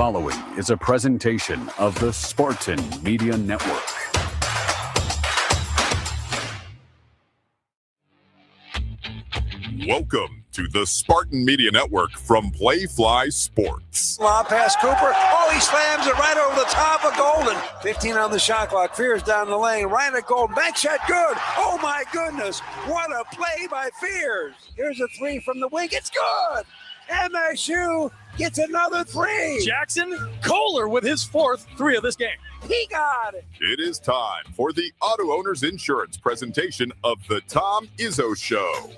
following is a presentation of the Spartan Media Network. Welcome to the Spartan Media Network from Playfly Sports. Lob past Cooper. Oh, he slams it right over the top of Golden. 15 on the shot clock. Fears down the lane. Right at Golden. Back shot good. Oh, my goodness. What a play by Fears. Here's a three from the wing. It's good. MSU gets another three. Jackson Kohler with his fourth three of this game. He got it. It is time for the Auto Owners Insurance presentation of the Tom Izzo Show.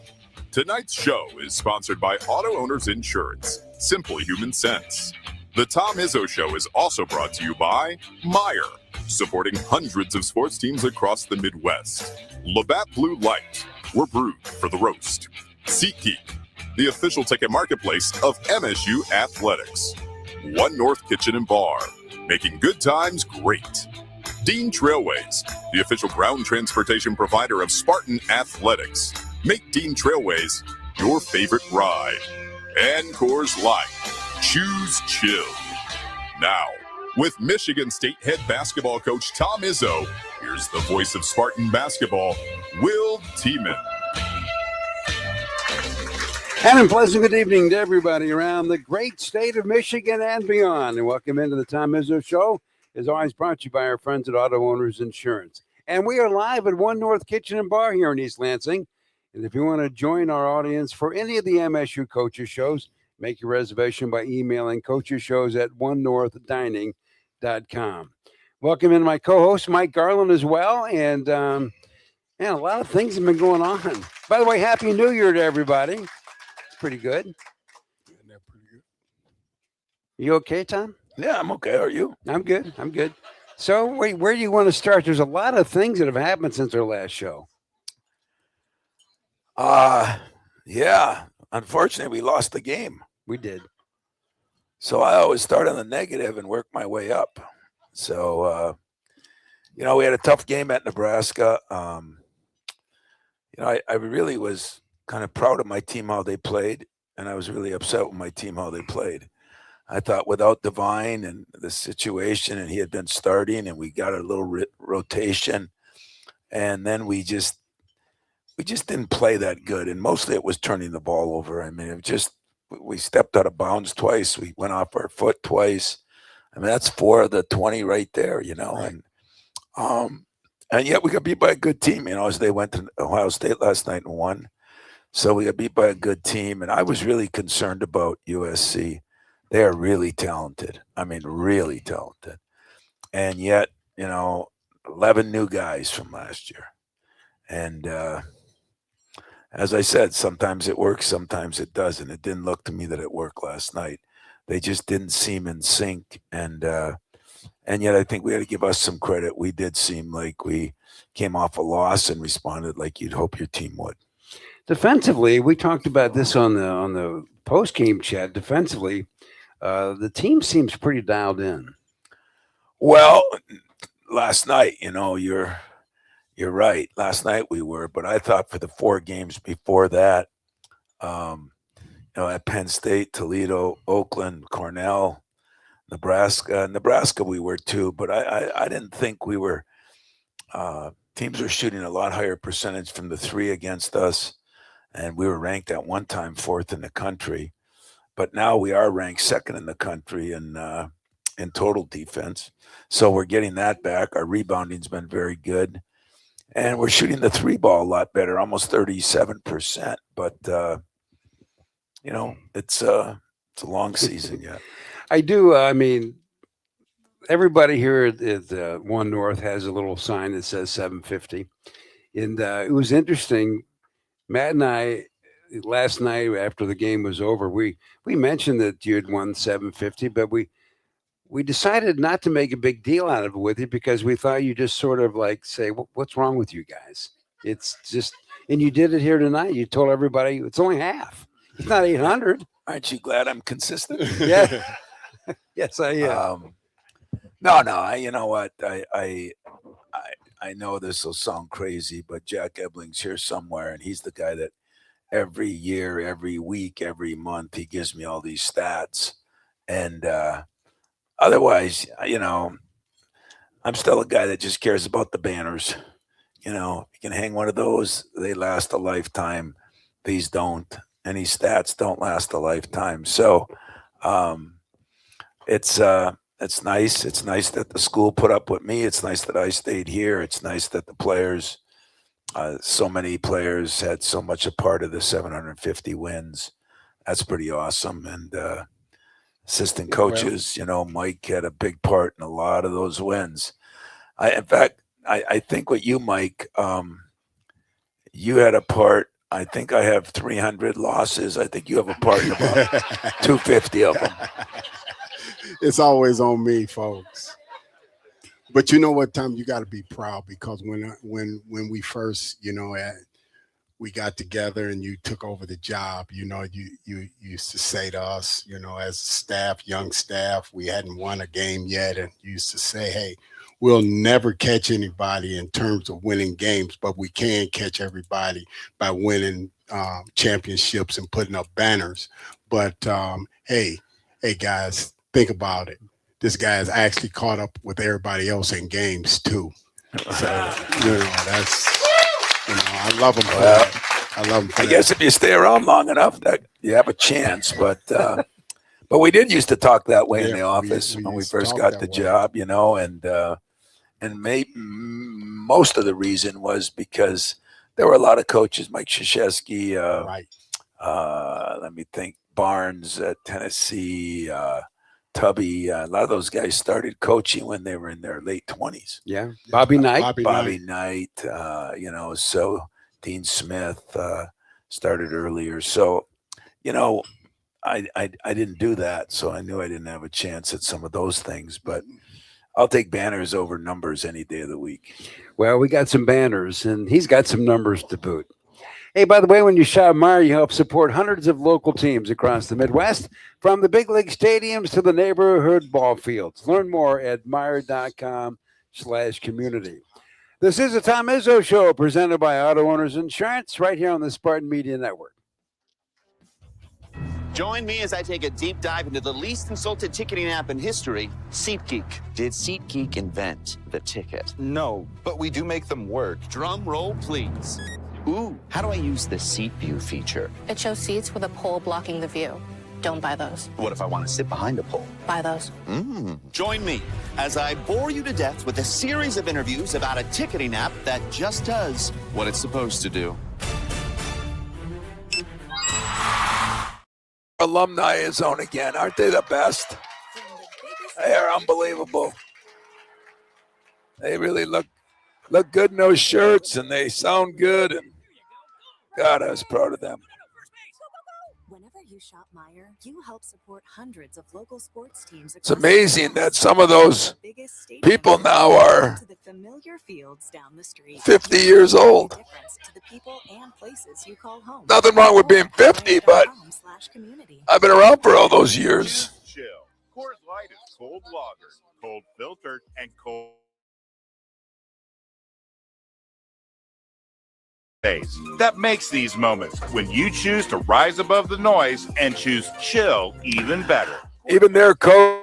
Tonight's show is sponsored by Auto Owners Insurance, Simple Human Sense. The Tom Izzo Show is also brought to you by Meyer, supporting hundreds of sports teams across the Midwest. Labatt Blue Light, we're brewed for the roast. SeatGeek, the official ticket marketplace of MSU Athletics. One North Kitchen and Bar, making good times great. Dean Trailways, the official ground transportation provider of Spartan Athletics. Make Dean Trailways your favorite ride. And Coors Light, choose chill. Now, with Michigan State head basketball coach Tom Izzo, here's the voice of Spartan basketball, Will Tieman. And a pleasant good evening to everybody around the great state of Michigan and beyond. And welcome into the Tom Izzo Show. As always, brought to you by our friends at Auto Owners Insurance. And we are live at One North Kitchen and Bar here in East Lansing. And if you want to join our audience for any of the MSU Coaches Shows, make your reservation by emailing coachesshows@onenorthdining.com. Welcome in my co-host, Mike Garland, as well. And a lot of things have been going on. By the way, Happy New Year to everybody. It's pretty good. Yeah, they're pretty good. You okay, Tom? Yeah, I'm okay. Are you? I'm good. So where do you want to start? There's a lot of things that have happened since our last show. Yeah. Unfortunately, we lost the game. We did. So I always start on the negative and work my way up. So, we had a tough game at Nebraska. I really was kind of proud of my team, how they played. And I was really upset with my team, how they played. I thought without Devine and the situation, and he had been starting, and we got a little rotation. And then we just didn't play that good, and mostly it was turning the ball over. I mean, we stepped out of bounds twice. We went off our foot twice. I mean, that's 4 of the 20 right there, Right. And yet we got beat by a good team, as they went to Ohio State last night and won. So we got beat by a good team, and I was really concerned about USC. They are really talented. I mean, really talented. And yet, 11 new guys from last year. And as I said, sometimes it works, sometimes it doesn't. It didn't look to me that it worked last night. They just didn't seem in sync. And yet I think we had to give us some credit. We did seem like we came off a loss and responded like you'd hope your team would. Defensively, we talked about this on the post-game chat. Defensively, the team seems pretty dialed in. Well, last night, you're right. Last night we were, but I thought for the 4 games before that, at Penn State, Toledo, Oakland, Cornell, Nebraska we were too, but I didn't think we were. Teams were shooting a lot higher percentage from the 3 against us, and we were ranked at one time 4th in the country, but now we are ranked 2nd in the country in total defense. So we're getting that back. Our rebounding's been very good. And we're shooting the 3 ball a lot better, almost 37%. But, it's a long season yet. I do. I mean, everybody here at One North has a little sign that says 750. And it was interesting. Matt and I, last night after the game was over, we mentioned that you had won 750, but we decided not to make a big deal out of it with you because we thought you just sort of like say, what's wrong with you guys? It's just, and you did it here tonight. You told everybody it's only half. It's not 800. Aren't you glad I'm consistent? Yeah. Yes, I am. No. You know what? I know this will sound crazy, but Jack Ebling's here somewhere, and he's the guy that every year, every week, every month, he gives me all these stats. And otherwise, I'm still a guy that just cares about the banners. You can hang one of those, they last a lifetime. These don't. Any stats don't last a lifetime. So it's nice. It's nice that the school put up with me. It's nice that I stayed here. It's nice that the players, so many players had so much a part of the 750 wins. That's pretty awesome. And assistant coaches, Mike had a big part in a lot of those wins. In fact, I think with you, Mike, you had a part. I think I have 300 losses. I think you have a part in about 250 of them. It's always on me, folks. But you know what, Tom? You got to be proud, because when we first, we got together and you took over the job, you used to say to us, as staff, young staff, we hadn't won a game yet, and you used to say, hey, we'll never catch anybody in terms of winning games, but we can catch everybody by winning championships and putting up banners. But hey, guys, think about it. This guy is actually caught up with everybody else in games too. So that's I love him for that. I love him for I guess if you stay around long enough, that you have a chance. But we did used to talk that way in the office when we first got the job, and maybe most of the reason was because there were a lot of coaches, Mike Krzyzewski, right. Let me think, Barnes at Tennessee, Tubby. A lot of those guys started coaching when they were in their late 20s. Yeah, Bobby Knight. Bobby Knight, so Dean Smith started earlier. So, I didn't do that, so I knew I didn't have a chance at some of those things. But I'll take banners over numbers any day of the week. Well, we got some banners, and he's got some numbers to boot. Hey, by the way, when you shop Meijer, you help support hundreds of local teams across the Midwest, from the big league stadiums to the neighborhood ball fields. Learn more at Meijer.com/community. This is the Tom Izzo Show, presented by Auto Owners Insurance, right here on the Spartan Media Network. Join me as I take a deep dive into the least consulted ticketing app in history, SeatGeek. Did SeatGeek invent the ticket? No, but we do make them work. Drum roll, please. Ooh, how do I use the Seat View feature? It shows seats with a pole blocking the view. Don't buy those. What if I want to sit behind a pole? Buy those. Join me as I bore you to death with a series of interviews about a ticketing app that just does what it's supposed to do. Alumni is on again. Aren't they the best? They are unbelievable. They really look good in those shirts, and they sound good. And God, I was proud of them. Whenever you shop Meijer, you help support hundreds of local sports teams. It's amazing that some of those people now are 50 years old. Nothing wrong with being 50, but I've been around for all those years. Chill. Coors Light is cold lager, cold filtered, and cold. That makes these moments when you choose to rise above the noise and choose chill even better. Even their coach.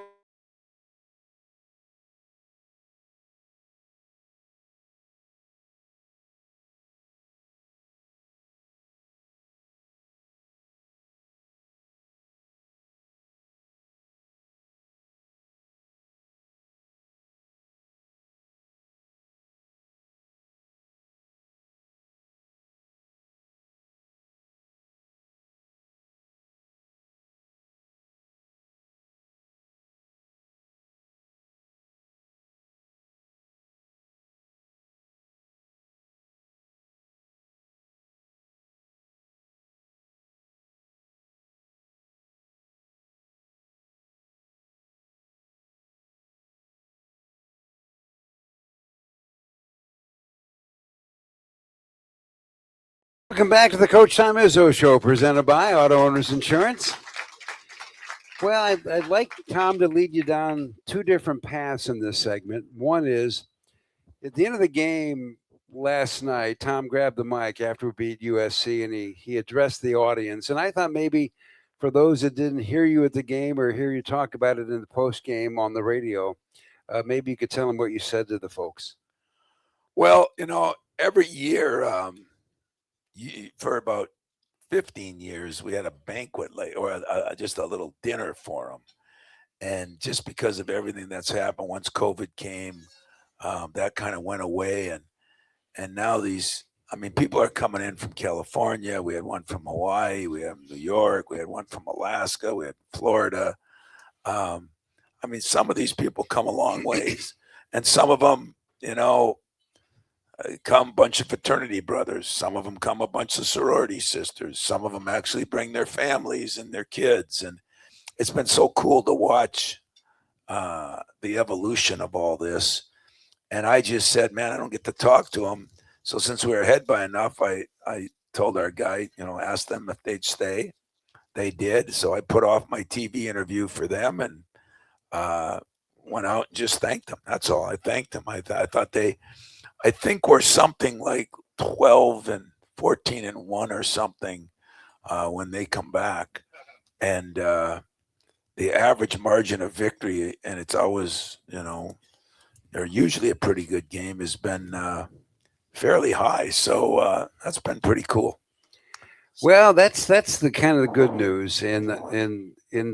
Welcome back to the Coach Tom Izzo Show, presented by Auto Owners Insurance. Well, I'd like Tom to lead you down two different paths in this segment. One is, at the end of the game last night, Tom grabbed the mic after we beat USC, and he addressed the audience. And I thought maybe for those that didn't hear you at the game or hear you talk about it in the post game on the radio, maybe you could tell them what you said to the folks. Well, every year, for about 15 years, we had a banquet or just a little dinner for them. And just because of everything that's happened, once COVID came, that kind of went away. And now people are coming in from California. We had one from Hawaii. We have New York. We had one from Alaska. We had Florida. Some of these people come a long ways. And some of them, come a bunch of fraternity brothers. Some of them come a bunch of sorority sisters. Some of them actually bring their families and their kids. And it's been so cool to watch the evolution of all this. And I just said, man, I don't get to talk to them. So since we were ahead by enough, I told our guy, asked them if they'd stay. They did. So I put off my TV interview for them and went out and just thanked them. That's all. I thanked them. I think we're something like 12 and 14 and 1 or something when they come back. And the average margin of victory, and it's always, they're usually a pretty good game, has been fairly high. So that's been pretty cool. Well, that's the kind of the good news. And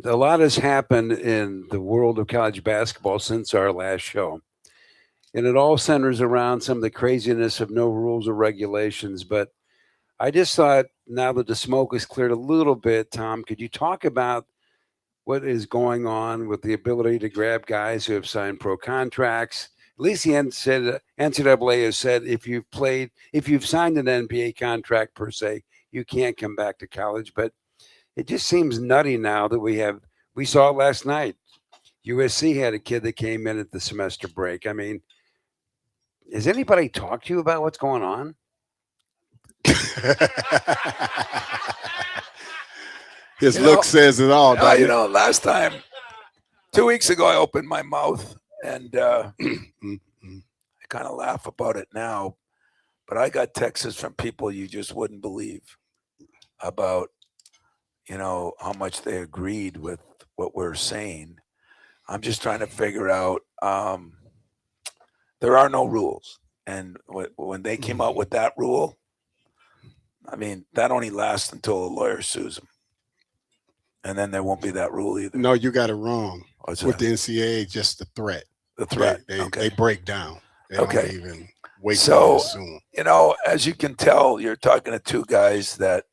a lot has happened in the world of college basketball since our last show. And it all centers around some of the craziness of no rules or regulations. But I just thought now that the smoke is cleared a little bit, Tom, could you talk about what is going on with the ability to grab guys who have signed pro contracts? At least the NCAA has said if you've signed an NBA contract per se, you can't come back to college. But it just seems nutty now that we saw it last night. USC had a kid that came in at the semester break. I mean, has anybody talked to you about what's going on? His look says it all. Last time, 2 weeks ago, I opened my mouth and I kind of laugh about it now. But I got texts from people you just wouldn't believe about, how much they agreed with what we're saying. I'm just trying to figure out. There are no rules. And when they came out with that rule, that only lasts until a lawyer sues them. And then there won't be that rule either. No, you got it wrong. What's with that? The NCAA, just the threat. The threat. They break down. They don't even wait to assume. As you can tell, you're talking to two guys that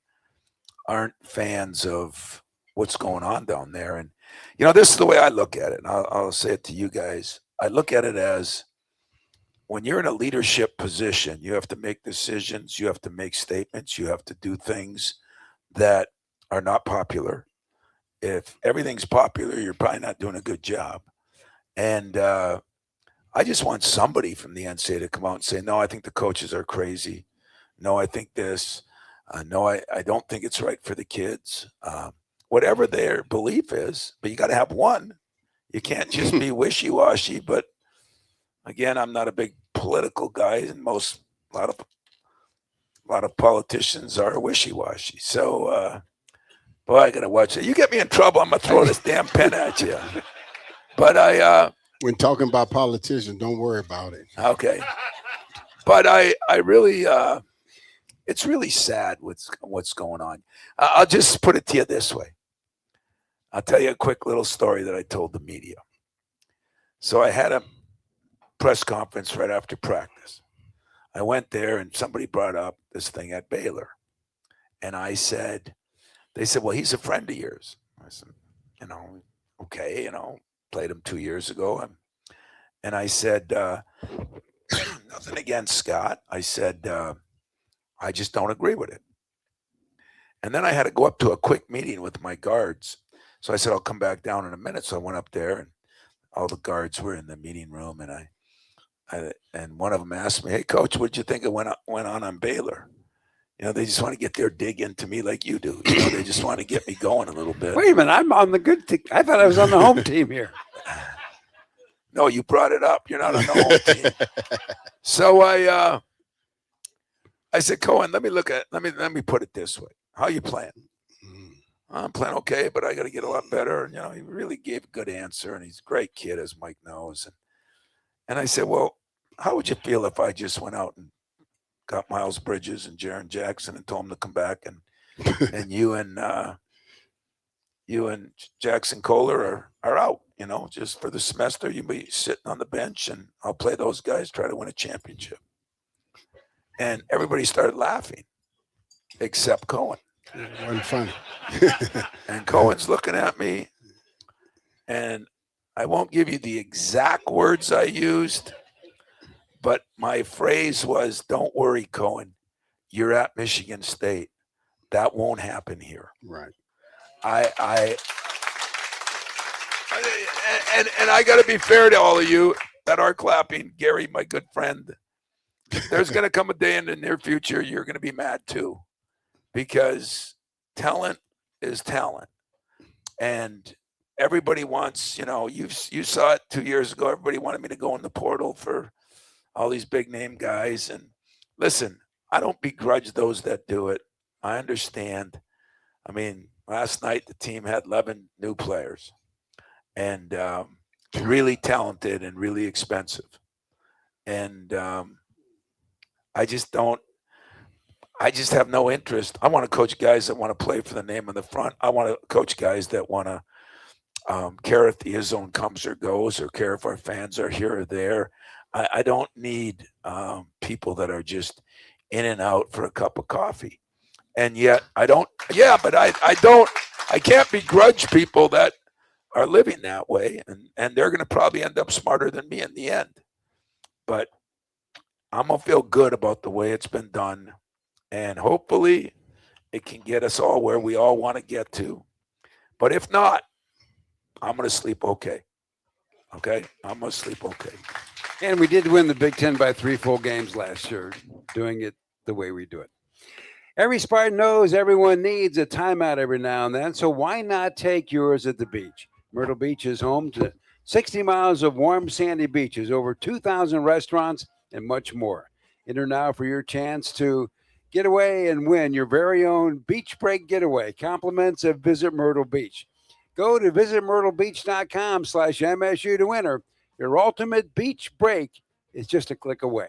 aren't fans of what's going on down there. And, this is the way I look at it. And I'll say it to you guys. I look at it as when you're in a leadership position, you have to make decisions. You have to make statements. You have to do things that are not popular. If everything's popular, you're probably not doing a good job. And I just want somebody from the NCAA to come out and say, no, I think the coaches are crazy. No, I think this. No, I don't think it's right for the kids. Whatever their belief is, but you got to have one. You can't just be wishy-washy. But again, I'm not a big political guy, and a lot of politicians are wishy-washy. So, boy, I got to watch it. You get me in trouble, I'm going to throw this damn pen at you. But when talking about politicians, don't worry about it. Okay. But I really, it's really sad what's going on. I'll just put it to you this way. I'll tell you a quick little story that I told the media. So I had a press conference right after practice. I went there and somebody brought up this thing at Baylor. And they said, well, he's a friend of yours. I said, okay, played him 2 years ago. And I said, nothing against Scott. I said, I just don't agree with it. And then I had to go up to a quick meeting with my guards. So I said, I'll come back down in a minute. So I went up there and all the guards were in the meeting room. And one of them asked me, hey, Coach, what did you think went on Baylor? They just want to get their dig into me like you do. They just want to get me going a little bit. Wait a minute, I'm on the good team. I thought I was on the home team here. No, you brought it up. You're not on the home team. So I said, Cohen, let me put it this way. How you playing? I'm playing okay, but I got to get a lot better. And, he really gave a good answer, and he's a great kid, as Mike knows. And I said, well, how would you feel if I just went out and got Miles Bridges and Jaren Jackson and told them to come back, and you and Jackson Kohler are out, just for the semester. You'll be sitting on the bench, and I'll play those guys, try to win a championship. And everybody started laughing, except Cohen. It wasn't funny. And Cohen's looking at me, and I won't give you the exact words I used, but my phrase was, "Don't worry, Cohen. You're at Michigan State. That won't happen here." Right. And I got to be fair to all of you that are clapping. Gary, my good friend, there's going to come a day in the near future you're going to be mad too, because talent is talent. And everybody wants, you saw it 2 years ago. Everybody wanted me to go in the portal for all these big name guys. And listen, I don't begrudge those that do it. I understand. I mean, last night the team had 11 new players, and really talented and really expensive. And I just have no interest. I want to coach guys that want to play for the name on the front. I want to coach guys that want to care if the zone comes or goes, or care if our fans are here or there. I don't need people that are just in and out for a cup of coffee. And yet I can't begrudge people that are living that way. And they're going to probably end up smarter than me in the end. But I'm going to feel good about the way it's been done. And hopefully it can get us all where we all want to get to. But if not, I'm going to sleep okay. Okay? I'm going to sleep okay. And we did win the Big Ten by 3 full games last year, doing it the way we do it. Every Spartan knows everyone needs a timeout every now and then, so why not take yours at the beach? Myrtle Beach is home to 60 miles of warm, sandy beaches, over 2,000 restaurants, and much more. Enter now for your chance to get away and win your very own beach break getaway. Compliments of Visit Myrtle Beach. Go to visitmyrtlebeach.com/MSU to enter. Your ultimate beach break is just a click away.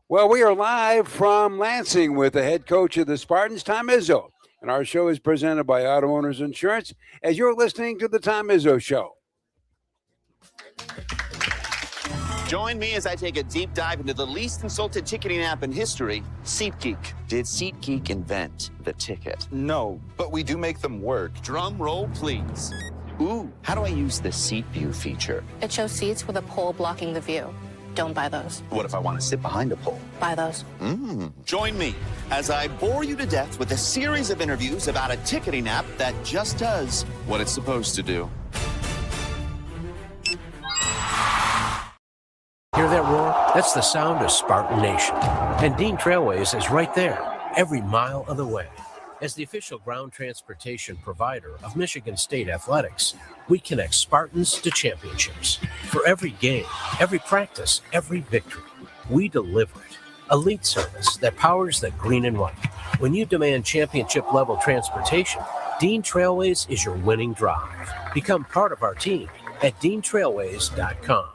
Well, we are live from Lansing with the head coach of the Spartans, Tom Izzo. And our show is presented by Auto Owners Insurance, as you're listening to the Tom Izzo Show. Join me as I take a deep dive into the least insulted ticketing app in history, SeatGeek. Did SeatGeek invent the ticket? No, but we do make them work. Drum roll, please. Ooh, how do I use the Seat View feature? It shows seats with a pole blocking the view. Don't buy those. What if I want to sit behind a pole? Buy those. Join me as I bore you to death with a series of interviews about a ticketing app that just does what it's supposed to do. Hear that roar? That's the sound of Spartan Nation. And Dean Trailways is right there, every mile of the way. As the official ground transportation provider of Michigan State Athletics, we connect Spartans to championships. For every game, every practice, every victory, we deliver it. Elite service that powers the green and white. When you demand championship-level transportation, Dean Trailways is your winning drive. Become part of our team at DeanTrailways.com.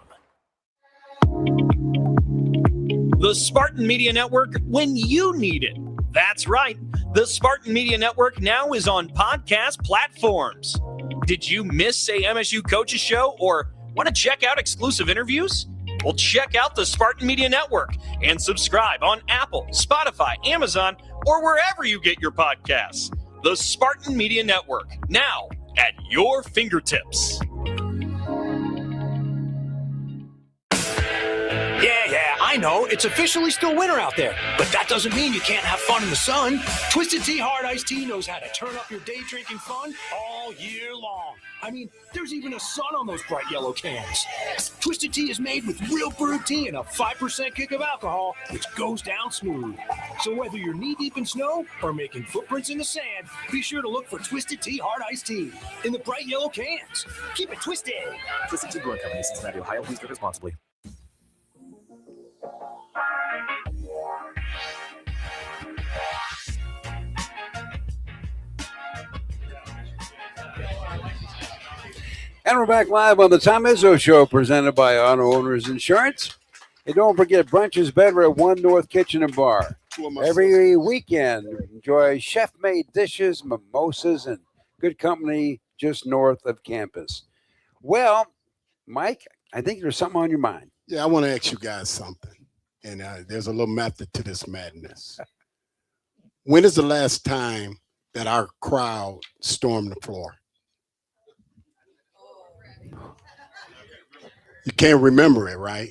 The Spartan Media Network when you need it. That's right. The Spartan Media Network now is on podcast platforms. Did you miss a MSU Coaches Show or want to check out exclusive interviews? Well, check out the Spartan Media Network and subscribe on Apple, Spotify, Amazon, or wherever you get your podcasts. The Spartan Media Network, now at your fingertips. Yeah, I know. It's officially still winter out there, but that doesn't mean you can't have fun in the sun. Twisted Tea Hard Iced Tea knows how to turn up your day drinking fun all year long. I mean, there's even a sun on those bright yellow cans. Twisted Tea is made with real brewed tea and a 5% kick of alcohol, which goes down smooth. So whether you're knee-deep in snow or making footprints in the sand, be sure to look for Twisted Tea Hard Iced Tea in the bright yellow cans. Keep it twisted. Twisted Tea Brewing Company, Cincinnati, Ohio. Please drink responsibly. And we're back live on the Tom Izzo Show, presented by Auto Owners Insurance. And don't forget, brunch is better at One North Kitchen and Bar. Every weekend, enjoy chef-made dishes, mimosas, and good company just north of campus. Well, Mike, I think there's something on your mind. Yeah, I want to ask you guys something. And there's a little method to this madness. When is the last time that our crowd stormed the floor? You can't remember it, right?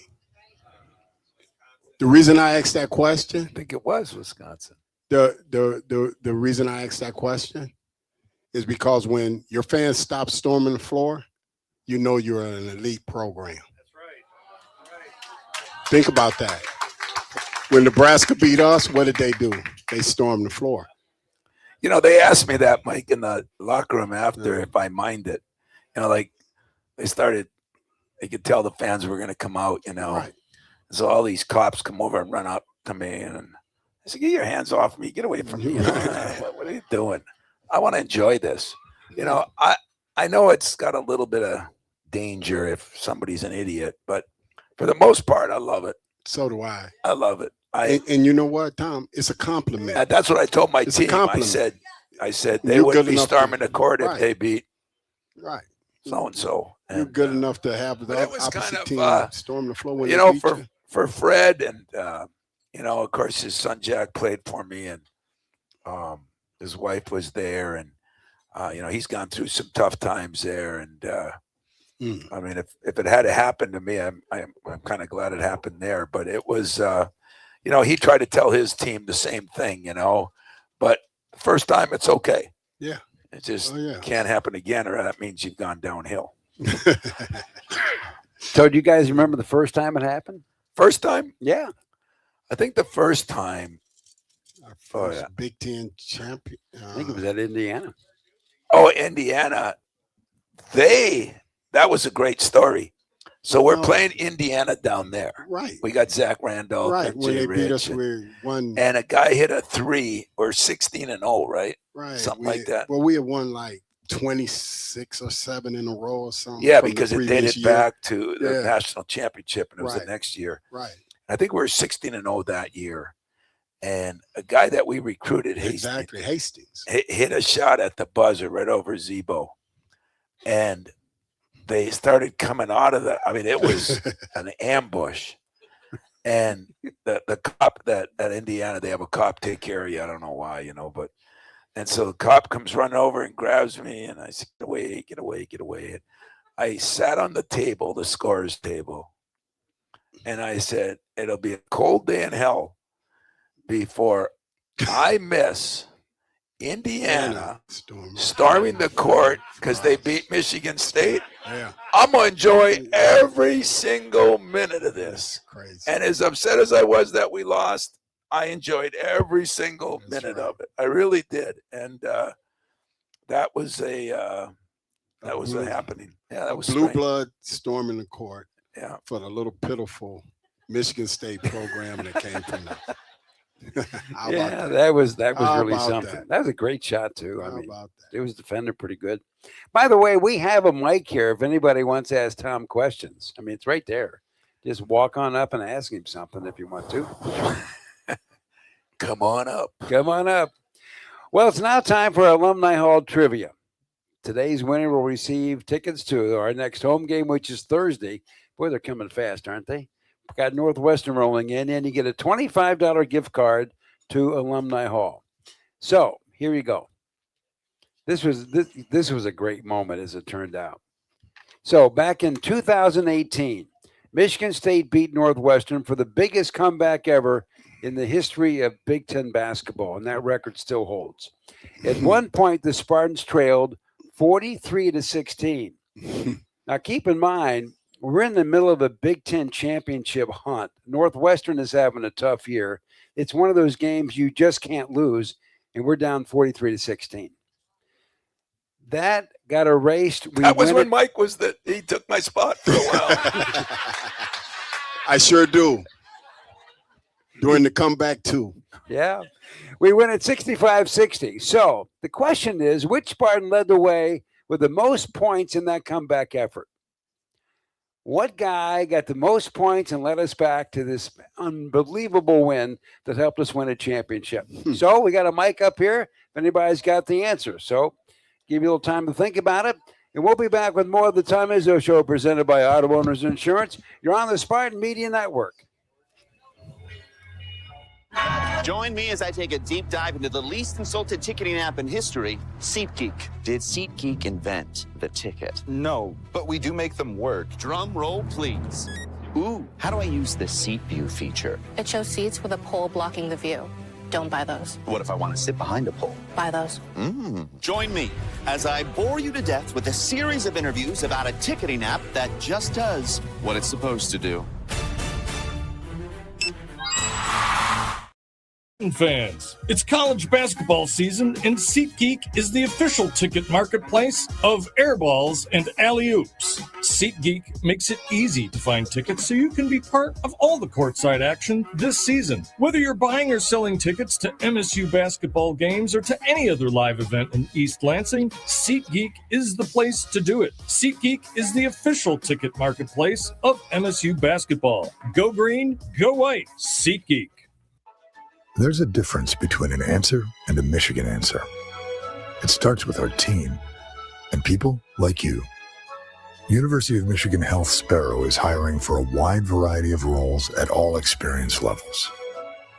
The reason I asked that question, I think it was Wisconsin. The reason I asked that question is because when your fans stop storming the floor, you know you're an elite program. That's right. Think about that. When Nebraska beat us, what did they do? They stormed the floor. You know, they asked me that, Mike, in the locker room after if I minded. You know, like they could tell the fans were going to come out, you know. Right. So all these cops come over and run up to me, and I said, "Get your hands off me! Get away from me! You know, what are you doing? I want to enjoy this. You know, I know it's got a little bit of danger if somebody's an idiot, but for the most part, I love it. So do I. I love it. And you know what, Tom? It's a compliment. That's what I told my It's a team. compliment. I said they You're wouldn't good be enough storming to- the court if right. they beat Right. so and so. You're good enough to have the it was opposite kind of, team storm the floor when you they know, beat for you. for Fred and you know, of course, his son Jack played for me, and his wife was there, and you know, he's gone through some tough times there, and I mean, if it had happened to me, I'm kind of glad it happened there. But it was, you know, he tried to tell his team the same thing, you know, but first time it's okay. Yeah. It just can't happen again, or that means you've gone downhill. So do you guys remember the first time it happened? First time? Yeah. I think the first time. First Big Ten champion. I think it was at Indiana. Oh, Indiana. That was a great story. So we're playing Indiana down there. Right. We got Zach Randolph. Right. and When Jay they beat us, Rich, we won. and a guy hit a 3 or 16-0, right? Right. Something like that. Well, we had won like 26 or 7 in a row or something. Yeah, from the because it previous dated year. back to the Yeah. national championship, and it was the Right. next year. Right. I think we were 16-0 that year. And a guy that we recruited, Hastings, hit a shot at the buzzer right over Zebo. And they started coming out of that. I mean, it was an ambush. And the cop that at Indiana, they have a cop take care of you. I don't know why, you know, but and so the cop comes running over and grabs me, and I said, "Get away, get away, get away." And I sat on the table, the scorer's table, and I said, "It'll be a cold day in hell before I miss Indiana storming the court because they beat Michigan State. Yeah. I'm going to enjoy every single minute of this." Crazy. And as upset as I was that we lost, I enjoyed every single minute of it. I really did. And that was a happening. Yeah, that was blue strange. blood storming the court. Yeah. For the little pitiful Michigan State program that came from them. How about Yeah, that was How really about something. That was a great shot too. I How mean, about it was defended pretty good. By the way, we have a mic here. If anybody wants to ask Tom questions, I mean, it's right there. Just walk on up and ask him something if you want to. Come on up. Come on up. Well, it's now time for Alumni Hall trivia. Today's winner will receive tickets to our next home game, which is Thursday. Boy, they're coming fast, aren't they? Got Northwestern rolling in, and you get a $25 gift card to Alumni Hall. So here you go. This was a great moment, as it turned out. So back in 2018, Michigan State beat Northwestern for the biggest comeback ever in the history of Big Ten basketball, and that record still holds. At one point, the Spartans trailed 43-16. Now, keep in mind, we're in the middle of a Big Ten championship hunt. Northwestern is having a tough year. It's one of those games you just can't lose, and we're down 43-16. That got erased. That was when Mike was he took my spot for a while. I sure do. During the comeback, too. Yeah. We win at 65-60. So the question is, which Spartan led the way with the most points in that comeback effort. What guy got the most points and led us back to this unbelievable win that helped us win a championship? So we got a mic up here if anybody's got the answer. So give you a little time to think about it. And we'll be back with more of the Tom Izzo Show presented by Auto Owners Insurance. You're on the Spartan Media Network. Join me as I take a deep dive into the least insulted ticketing app in history, SeatGeek. Did SeatGeek invent the ticket? No, but we do make them work. Drum roll, please. Ooh, how do I use the Seat View feature? It shows seats with a pole blocking the view. Don't buy those. What if I want to sit behind a pole? Buy those. Join me as I bore you to death with a series of interviews about a ticketing app that just does what it's supposed to do. Fans, it's college basketball season, and SeatGeek is the official ticket marketplace of airballs and alley-oops. SeatGeek makes it easy to find tickets so you can be part of all the courtside action this season. Whether you're buying or selling tickets to MSU basketball games or to any other live event in East Lansing, SeatGeek is the place to do it. SeatGeek is the official ticket marketplace of MSU basketball. Go green, go white, SeatGeek. There's a difference between an answer and a Michigan answer. It starts with our team and people like you. University of Michigan Health Sparrow is hiring for a wide variety of roles at all experience levels.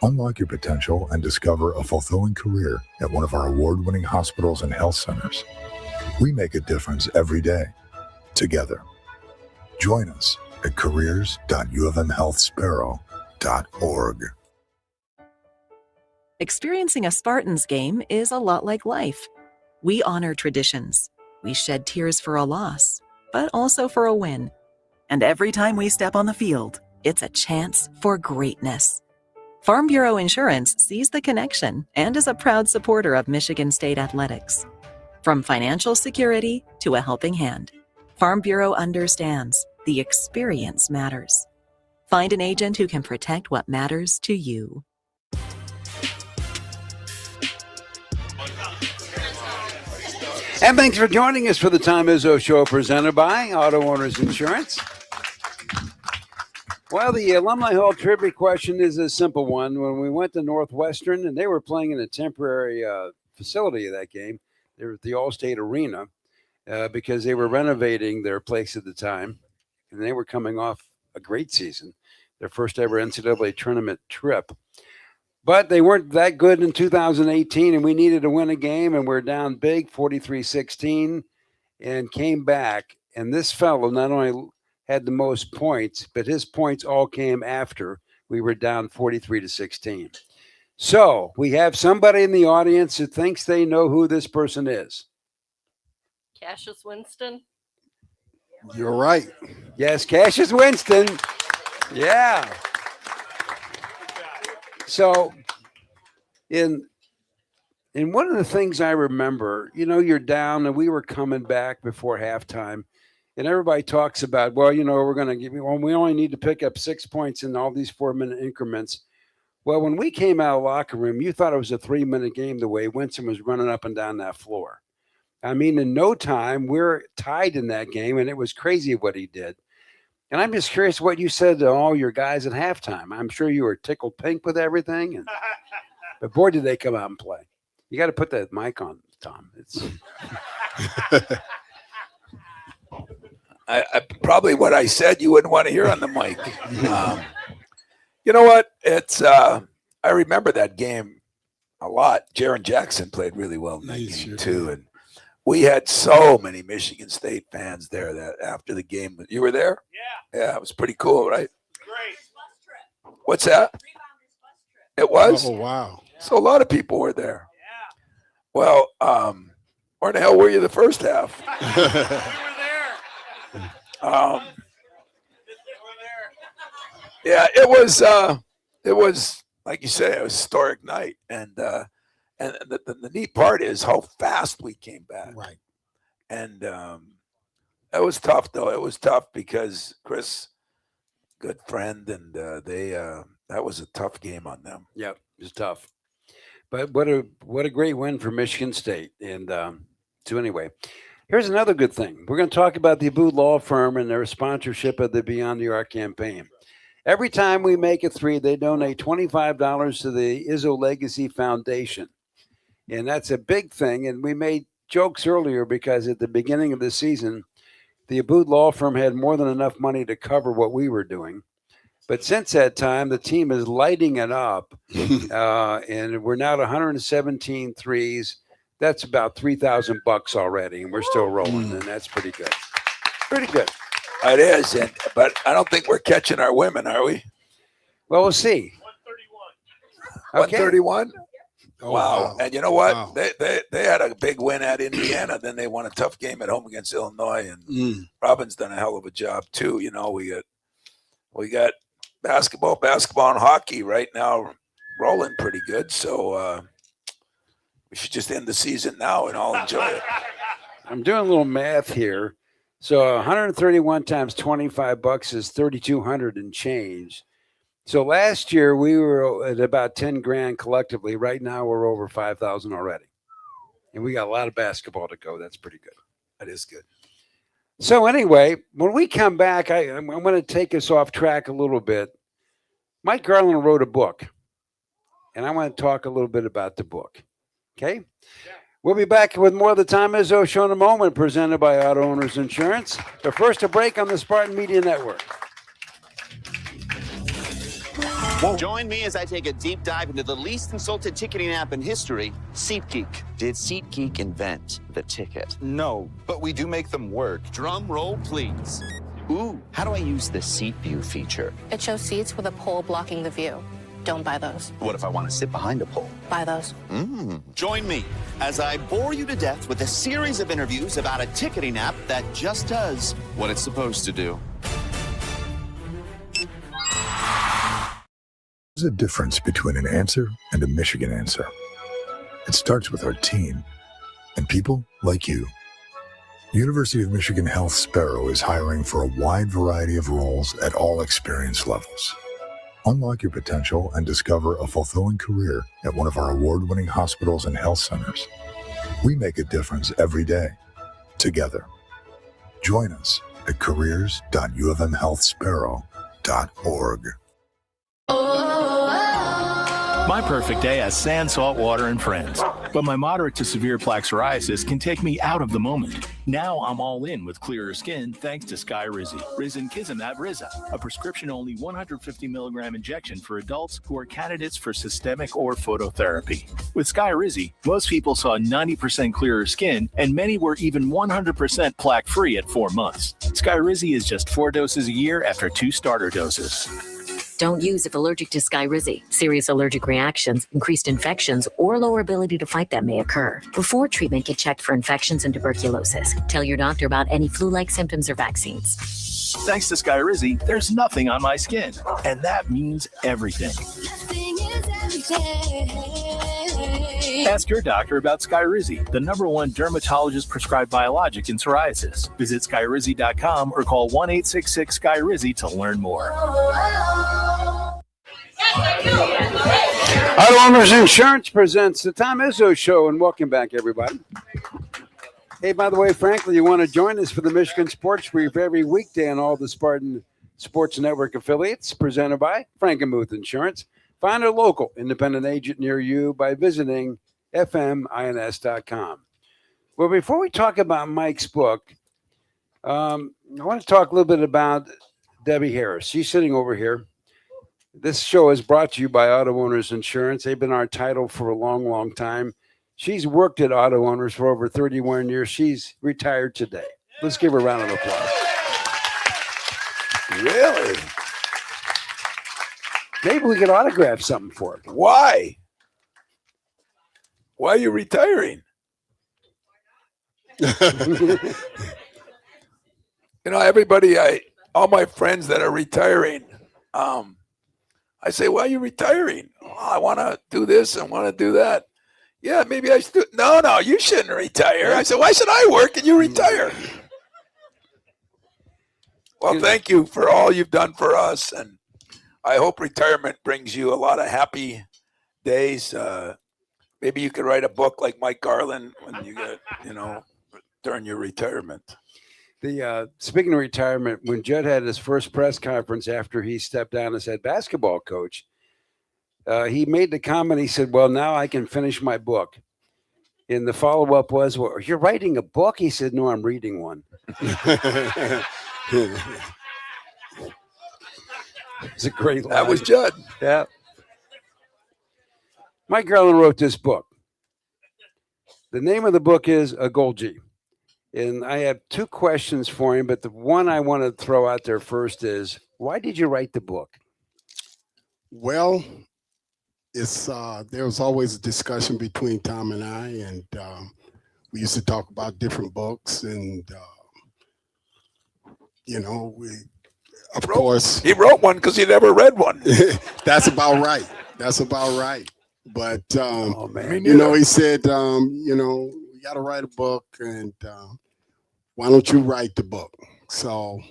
Unlock your potential and discover a fulfilling career at one of our award-winning hospitals and health centers. We make a difference every day, together. Join us at careers.uofmhealthsparrow.org. Experiencing a Spartans game is a lot like life. We honor traditions. We shed tears for a loss, but also for a win. And every time we step on the field, it's a chance for greatness. Farm Bureau Insurance sees the connection and is a proud supporter of Michigan State athletics. From financial security to a helping hand, Farm Bureau understands the experience matters. Find an agent who can protect what matters to you. And thanks for joining us for the Tom Izzo Show presented by Auto Owners Insurance. Well, the Alumni Hall trivia question is a simple one. When we went to Northwestern, and they were playing in a temporary facility of that game, they were at the Allstate Arena because they were renovating their place at the time, and they were coming off a great season, their first ever NCAA tournament trip. But they weren't that good in 2018, and we needed to win a game, and we're down big, 43-16, and came back. And this fellow not only had the most points, but his points all came after we were down 43-16. So we have somebody in the audience who thinks they know who this person is. Cassius Winston. You're right. Yes, Cassius Winston. Yeah. So in one of the things I remember, you're down and we were coming back before halftime, and everybody talks about, well, we're going to we only need to pick up 6 points in all these 4-minute increments. Well, when we came out of the locker room, you thought it was a 3-minute game the way Winston was running up and down that floor. I mean, in no time, we're tied in that game, and it was crazy what he did. And I'm just curious what you said to all your guys at halftime. I'm sure you were tickled pink with everything. But boy, did they come out and play. You got to put that mic on, Tom. It's I probably what I said you wouldn't want to hear on the mic. You know what? It's I remember that game a lot. Jaron Jackson played really well in that game too. And we had so many Michigan State fans there that after the game, you were there? Yeah. Yeah, it was pretty cool, right? Great. What's that? It was? Oh, wow. So a lot of people were there. Yeah. Well, where the hell were you the first half? We were there. Yeah, it was like you say, a historic night. And the neat part is how fast we came back. Right. And it was tough, though. It was tough because Chris, good friend, and that was a tough game on them. Yep, it was tough. But what a great win for Michigan State. And so anyway, Here's another good thing. We're going to talk about the Abud Law Firm and their sponsorship of the Beyond the Arc campaign. Every time we make a three, they donate $25 to the Izzo Legacy Foundation. And that's a big thing. And we made jokes earlier because at the beginning of the season, the Abud Law Firm had more than enough money to cover what we were doing. But since that time, the team is lighting it up. And we're now at 117 threes. That's about $3,000 already, and we're still rolling, and that's pretty good. Pretty good. It is, but I don't think we're catching our women, are we? Well, we'll see. 131? Oh, wow. And you know what? Wow. They had a big win at Indiana. Then they won a tough game at home against Illinois. And Robin's done a hell of a job, too. You know, we got basketball, and hockey right now rolling pretty good. So we should just end the season now and all enjoy it. I'm doing a little math here. So 131 times $25 is 3,200 and change. So last year we were at about 10 grand collectively. Right now we're over 5,000 already. And we got a lot of basketball to go. That's pretty good. That is good. So anyway, when we come back, I'm going to take us off track a little bit. Mike Garland wrote a book, and I want to talk a little bit about the book. Okay? We'll be back with more of the Tom Izzo Show in a moment, presented by Auto Owners Insurance. But first, a break on the Spartan Media Network. Join me as I take a deep dive into the least consulted ticketing app in history, SeatGeek. Did SeatGeek invent the ticket? No, but we do make them work. Drum roll, please. Ooh, how do I use the seat view feature? It shows seats with a pole blocking the view. Don't buy those. What if I want to sit behind a pole? Buy those. Join me as I bore you to death with a series of interviews about a ticketing app that just does what it's supposed to do. There's a difference between an answer and a Michigan answer. It starts with our team and people like you. University of Michigan Health Sparrow is hiring for a wide variety of roles at all experience levels. Unlock your potential and discover a fulfilling career at one of our award-winning hospitals and health centers. We make a difference every day, together. Join us at careers.ufmhealthsparrow.org. My perfect day has sand, salt water, and friends. But my moderate to severe plaque psoriasis can take me out of the moment. Now I'm all in with clearer skin thanks to Skyrizi. Risankizumab Riza, a prescription-only 150 milligram injection for adults who are candidates for systemic or phototherapy. With Skyrizi, most people saw 90% clearer skin, and many were even 100% plaque-free at 4 months. Skyrizi is just 4 doses a year after 2 starter doses. Don't use if allergic to Skyrizi. Serious allergic reactions, increased infections, or lower ability to fight them may occur. Before treatment, get checked for infections and tuberculosis. Tell your doctor about any flu-like symptoms or vaccines. Thanks to Skyrizi, there's nothing on my skin, and that means everything. Ask your doctor about Skyrizi, the #1 dermatologist-prescribed biologic in psoriasis. Visit Skyrizi.com or call 1-866-SKYRIZI to learn more. Auto Owners Insurance presents the Tom Izzo Show, and welcome back, everybody. Hey, by the way, frankly, you want to join us for the Michigan Sports Brief every weekday on all the Spartan Sports Network affiliates, presented by Frankenmuth Insurance. Find a local independent agent near you by visiting fmins.com. Well, before we talk about Mike's book, I want to talk a little bit about Debbie Harris. She's sitting over here. This show is brought to you by Auto Owners Insurance. They've been our title for a long, long time. She's worked at Auto Owners for over 31 years. She's retired today. Let's give her a round of applause. Really? Maybe we could autograph something for her. Why? Why are you retiring? You know, everybody, all my friends that are retiring, I say, why are you retiring? Oh, I want to do this. I want to do that. Yeah, maybe I should. No, you shouldn't retire. I said, why should I work and you retire? Well, thank you for all you've done for us. And I hope retirement brings you a lot of happy days. Maybe you could write a book like Mike Garland when you get, during your retirement. The speaking of retirement, when Judd had his first press conference after he stepped down as head basketball coach, he made the comment. He said, "Well, now I can finish my book." And the follow-up was, "Well, you're writing a book?" He said, "No, I'm reading one." It's a great line. That was Judd. Yeah. Mike Garland wrote this book. The name of the book is A Golgi. And I have two questions for him, but the one I want to throw out there first is, why did you write the book? Well, it's there was always a discussion between Tom and I, and we used to talk about different books, and of course he wrote one because he never read one. That's about right. That's about right. But oh man, he said, you got to write a book, and why don't you write the book? So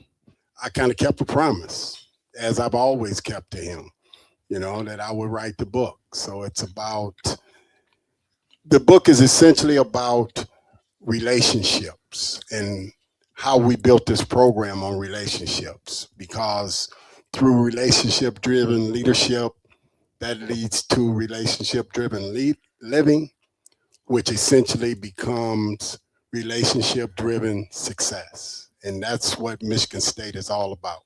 I kind of kept a promise, as I've always kept to him, that I would write the book. So the book is essentially about relationships and how we built this program on relationships, because through relationship-driven leadership, that leads to relationship-driven living, which essentially becomes relationship-driven success. And that's what Michigan State is all about.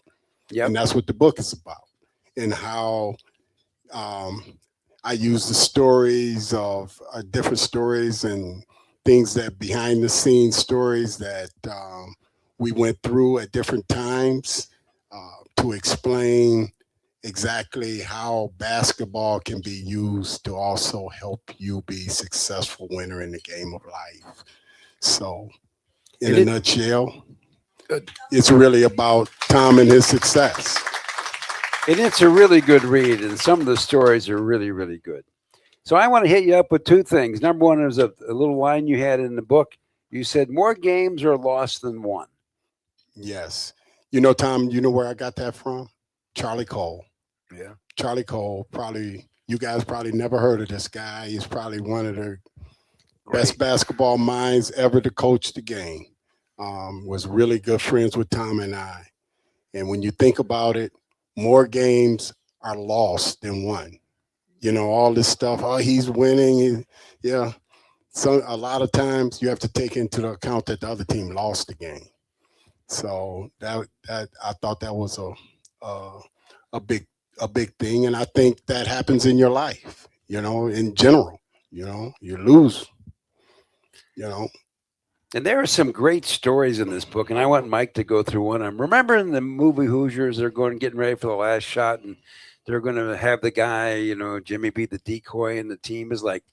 Yep. And that's what the book is about, and how I use the stories of different stories and things that behind the scenes stories that we went through at different times to explain exactly how basketball can be used to also help you be a successful winner in the game of life. So in a nutshell, it's really about Tom and his success. And it's a really good read, and some of the stories are really, really good. So I want to hit you up with two things. Number one is a little line you had in the book. You said more games are lost than won. Yes. Tom, you know where I got that from? Charlie Cole. Yeah. Charlie Cole, you guys probably never heard of this guy. He's probably one of the best basketball minds ever to coach the game. Was really good friends with Tom and I. And when you think about it, more games are lost than won. All this stuff, he's winning. So a lot of times you have to take into account that the other team lost the game. So that I thought that was a big thing. And I think that happens in your life, in general. You lose, And there are some great stories in this book, and I want Mike to go through one. I'm remembering the movie Hoosiers. They're getting ready for the last shot, and they're going to have the guy, Jimmy be the decoy, and the team is like,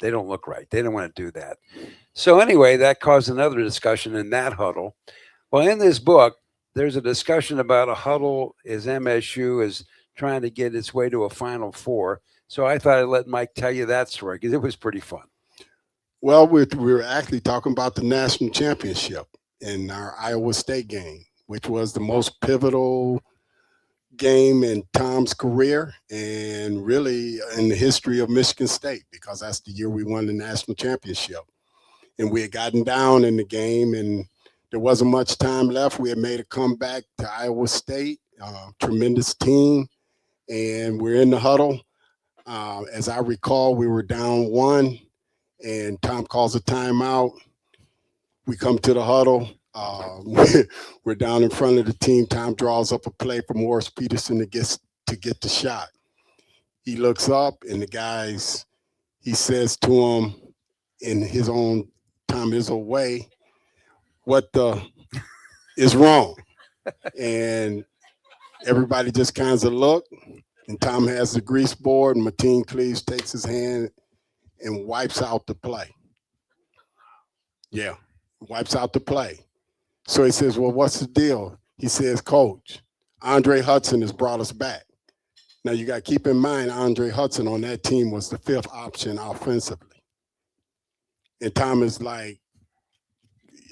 they don't look right. They don't want to do that. So anyway, that caused another discussion in that huddle. Well, in this book, there's a discussion about a huddle as MSU is trying to get its way to a Final Four. So I thought I'd let Mike tell you that story because it was pretty fun. Well, we were actually talking about the national championship in our Iowa State game, which was the most pivotal game in Tom's career and really in the history of Michigan State, because that's the year we won the national championship. And we had gotten down in the game, and there wasn't much time left. We had made a comeback to Iowa State, tremendous team, and we're in the huddle. As I recall, we were down 1. And Tom calls a timeout. We come to the huddle. We're down in front of the team. Tom draws up a play for Morris Peterson to get the shot. He looks up, and he says to him in his own Tom Izzo way, "What the is wrong?" And everybody just kind of look. And Tom has the grease board, and Mateen Cleaves takes his hand and wipes out the play. Yeah, wipes out the play. So he says, "Well, what's the deal?" He says, "Coach, Andre Hudson has brought us back." Now, you got to keep in mind, Andre Hudson on that team was the 5th option offensively. And Tom is like,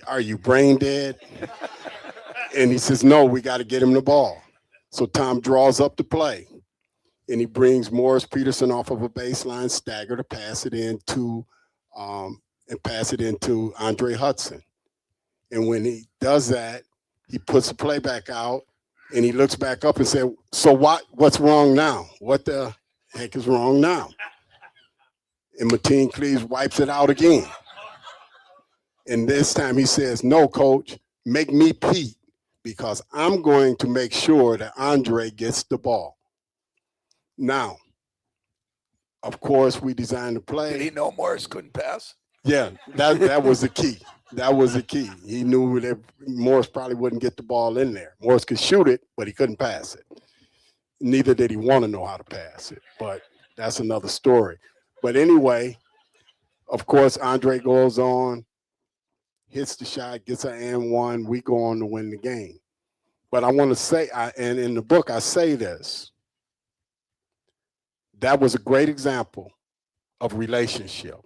"Are you brain dead?" And he says, "No, we got to get him the ball." So Tom draws up the play. And he brings Morris Peterson off of a baseline stagger to pass it in to and pass it into Andre Hudson. And when he does that, he puts the playback out and he looks back up and said, so what's wrong now? What the heck is wrong now? And Mateen Cleaves wipes it out again. And this time he says, no, coach, make me Pete, because I'm going to make sure that Andre gets the ball. Now, of course, we designed the play. Did he know Morris couldn't pass? Yeah, that was the key. That was the key. He knew that Morris probably wouldn't get the ball in there. Morris could shoot it, but he couldn't pass it. Neither did he want to know how to pass it, but that's another story. But anyway, of course, Andre goes on, hits the shot, gets an and one. We go on to win the game. But I want to say, and in the book, I say this. That was a great example of relationship.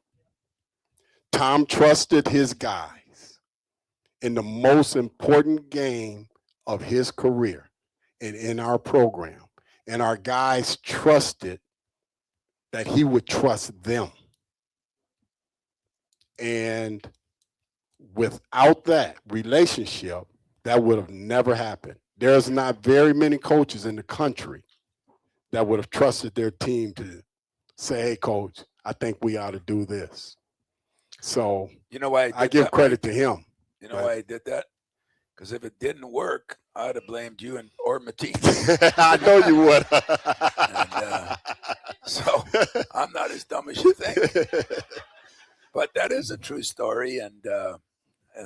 Tom trusted his guys in the most important game of his career and in our program. And our guys trusted that he would trust them. And without that relationship, that would have never happened. There's not very many coaches in the country that would have trusted their team to say, hey, coach, I think we ought to do this. So you know why I give credit to him. You know why I did that? Because if it didn't work, I'd have blamed you or Mateen. I know you would. So I'm not as dumb as you think. But that is a true story, and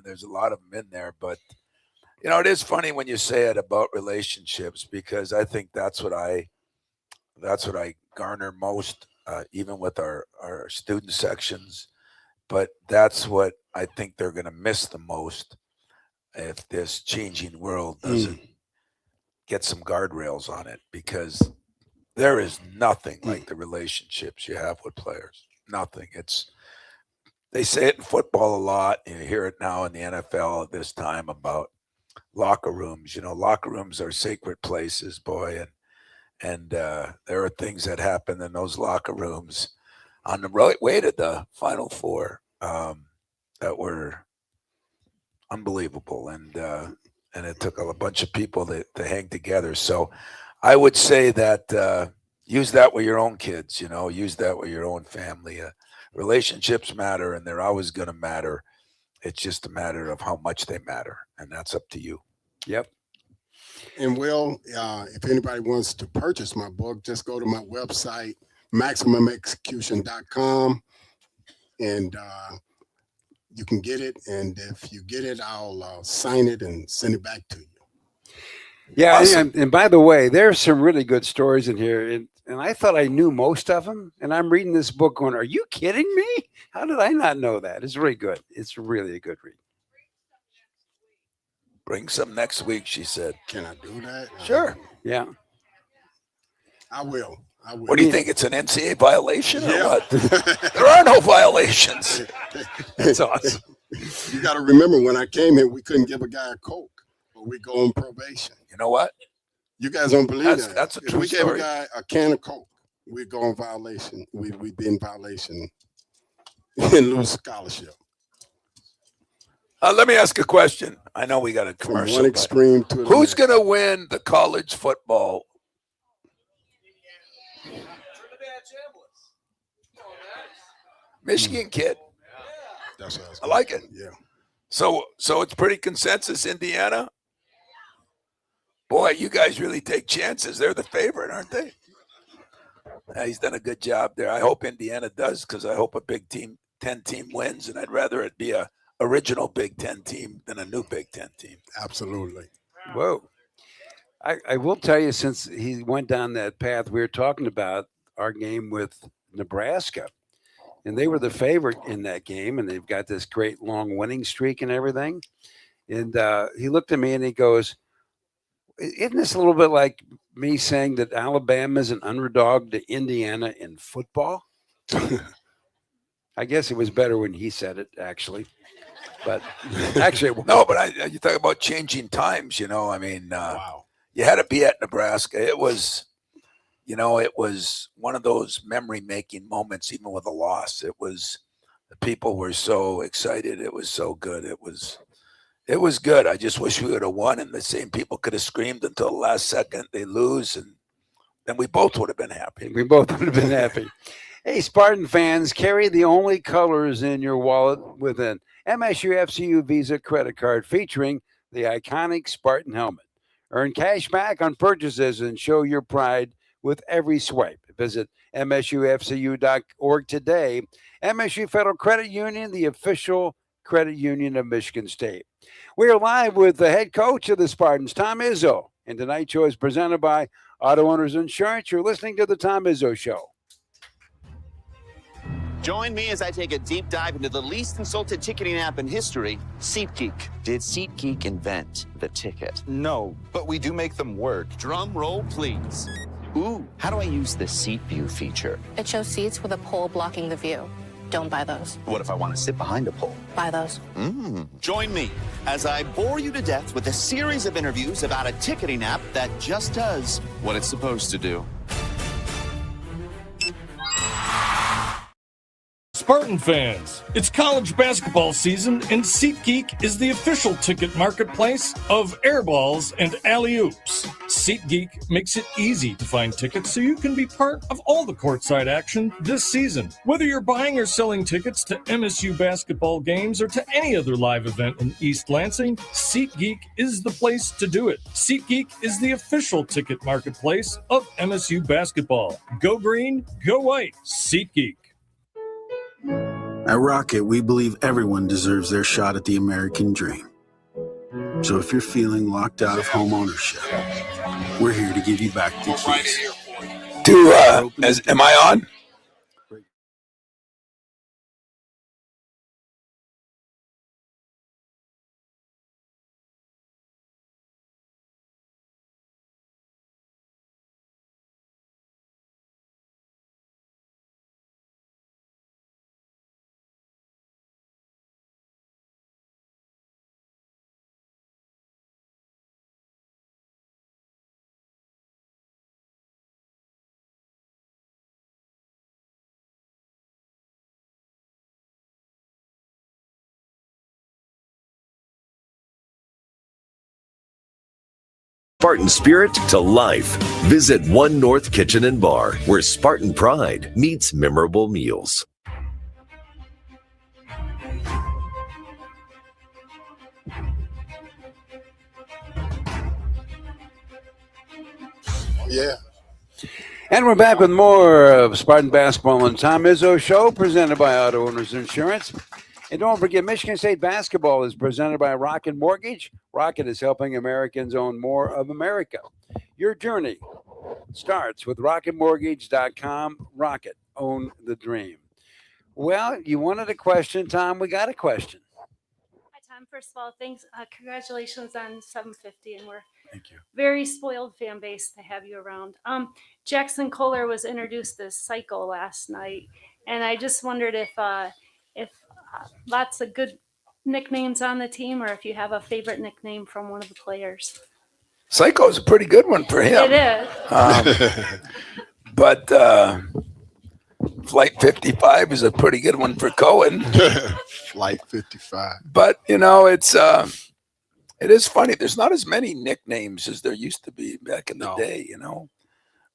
there's a lot of them in there. But you know, it is funny when you say it about relationships, because I think that's what I garner most, even with our student sections. But that's what I think they're going to miss the most if this changing world doesn't get some guardrails on it, because there is nothing like the relationships you have with players. Nothing. They say it in football a lot. You hear it now in the NFL at this time about locker rooms. You know, locker rooms are sacred places, boy, and there are things that happen in those locker rooms on the way to the Final Four that were unbelievable, and it took a bunch of people to hang together. So I would say that use that with your own kids, you know, use that with your own family. Relationships matter, and they're always going to matter. It's just a matter of how much they matter, and that's up to you. Yep. And Will, if anybody wants to purchase my book, just go to my website, MaximumExecution.com, and you can get it. And if you get it, I'll sign it and send it back to you. Yeah, Awesome. and by the way, there's some really good stories in here, and I thought I knew most of them, and I'm reading this book going, are you kidding me? How did I not know that? It's really good. It's really a good read. Bring some next week, she said. Can I do that? Sure. Yeah. I will. What do you think? It's an NCAA violation or Yeah. what? There are no violations. That's awesome. You got to remember, when I came here, we couldn't give a guy a Coke, but we go on probation. You know what? You guys don't believe that. That's a if true we gave story. a guy a can of Coke, we'd go on violation. We'd be in violation and lose scholarship. Let me ask a question. I know we got a From commercial. one extreme to the Who's next. going to win the college football? Michigan kid. That's what I like it. Yeah. So it's pretty consensus, Indiana. Boy, you guys really take chances. They're the favorite, aren't they? He's done a good job there. I hope Indiana does, because I hope a Big 10 team wins, and I'd rather it be a original Big 10 team than a new Big 10 team. Absolutely. Whoa. I will tell you, since he went down that path, we were talking about our game with Nebraska, and they were the favorite in that game, and they've got this great long winning streak and everything. And he looked at me and he goes, isn't this a little bit like me saying that Alabama is an underdog to Indiana in football? I guess it was better when he said it, actually. But actually, no. But you talk about changing times. You know, I mean, wow. You had to be at Nebraska. It was, you know, it was one of those memory-making moments, even with a loss. It was The people were so excited. It was so good. It was good. I just wish we would have won, and the same people could have screamed until the last second. They lose, and then we both would have been happy. We both would have been happy. Hey, Spartan fans, carry the only colors in your wallet with an MSU FCU Visa credit card featuring the iconic Spartan helmet. Earn cash back on purchases and show your pride with every swipe. Visit MSUFCU.org today. MSU Federal Credit Union, the official credit union of Michigan State. We are live with the head coach of the Spartans, Tom Izzo. And tonight's show is presented by Auto Owners Insurance. You're listening to the Tom Izzo Show. Join me as I take a deep dive into the least insulted ticketing app in history, SeatGeek. Did SeatGeek invent the ticket? No, but we do make them work. Drum roll, please. Ooh, how do I use the seat view feature? It shows seats with a pole blocking the view. Don't buy those. What if I want to sit behind a pole? Buy those. Join me as I bore you to death with a series of interviews about a ticketing app that just does what it's supposed to do. Spartan fans, it's college basketball season, and SeatGeek is the official ticket marketplace of airballs and alley-oops. SeatGeek makes it easy to find tickets so you can be part of all the courtside action this season. Whether you're buying or selling tickets to MSU basketball games or to any other live event in East Lansing, SeatGeek is the place to do it. SeatGeek is the official ticket marketplace of MSU basketball. Go green, go white, SeatGeek. At Rocket, we believe everyone deserves their shot at the American dream. So if you're feeling locked out of home ownership, we're here to give you back the keys. Am I on? Spartan spirit to life. Visit One North Kitchen and Bar, where Spartan pride meets memorable meals. Yeah. And we're back with more of Spartan Basketball and Tom Izzo Show, presented by Auto Owners Insurance. And don't forget, Michigan State basketball is presented by Rocket Mortgage. Rocket is helping Americans own more of America. Your journey starts with rocketmortgage.com. Rocket, own the dream. Well, you wanted a question, Tom. We got a question. Hi, Tom. First of all, thanks. Congratulations on 750, and we're Thank you. very spoiled fan base to have you around. Jackson Kohler was introduced as Psycho last night, and I just wondered if lots of good nicknames on the team, or if you have a favorite nickname from one of the players. Psycho is a pretty good one for him. It is. But Flight 55 is a pretty good one for Cohen. Flight 55. But, it is funny. There's not as many nicknames as there used to be back in the day,